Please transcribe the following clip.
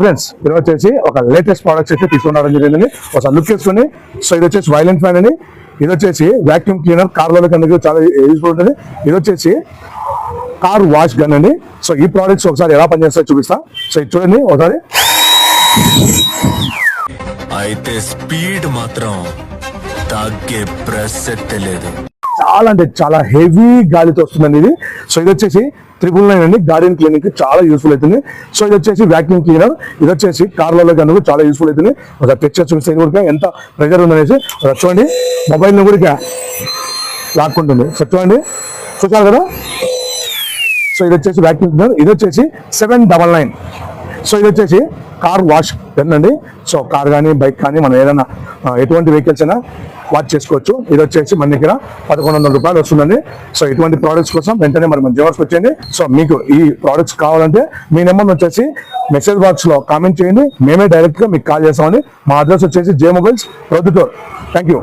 Friends ఇది వచ్చేసి ఒక లేటెస్ట్ ప్రోడక్ట్స్ అయితే తీసుకున్నారని జరిగింది. ఒకసారి లుక్ వేసుకుని. సో ఇది వచ్చేసి వైలెంట్ ఫ్యాన్ అని, ఇది వచ్చేసి వాక్యూమ్ క్లీనర్, కార్లలో కిందకి చాలా యూజ్ఫుల్ ఉంటుంది. ఇది వచ్చేసి కార్ వాష్ గన్ అండి. సో ఈ ప్రోడక్ట్స్ ఒకసారి ఎలా పనిచేస్తాయో చూపిస్తా. సో ఇది చూడండి ఒకసారి. అయితే స్పీడ్ మాత్రం తగ్గే ప్రసక్తే లేదు. చాలా అంటే చాలా హెవీ గాలితో వస్తుందండి ఇది. సో ఇది వచ్చేసి 999 అండి. గార్డెన్ క్లీనింగ్ చాలా యూస్ఫుల్ అవుతుంది. సో ఇది వచ్చేసి వాక్యూమ్ క్లీనర్, ఇది వచ్చేసి కార్లలో కనుక చాలా యూస్ఫుల్ అవుతుంది. ఒక టెక్స్చర్ చూపిస్తే కూడా ఎంత ప్రెజర్ ఉందనేసి చూడండి. మొబైల్ని కూడా లాక్కుంటుంది. సో చూడండి, చూసారు కదా. సో ఇది వచ్చేసి వాక్యూమ్ క్లీనర్, ఇది వచ్చేసి 799. సో ఇది వచ్చేసి కార్ వాష్ గన్ అండి. సో కార్ కానీ బైక్ కానీ మనం ఏదైనా ఎటువంటి వెహికల్స్ అయినా వాచ్ చేసుకోవచ్చు. ఇది వచ్చేసి మన దగ్గర 1100 రూపాయలు వస్తుందండి. సో ఇటువంటి ప్రోడక్ట్స్ కోసం వెంటనే మన జెవర్స్కి వచ్చేయండి. సో మీకు ఈ ప్రోడక్ట్స్ కావాలంటే మీ నెంబర్ వచ్చేసి మెసేజ్ బాక్స్ లో కామెంట్ చేయండి. మేమే డైరెక్ట్ గా మీకు కాల్ చేస్తామండి. మా అడ్రస్ వచ్చేసి J mobiles Proddatur. Thank you.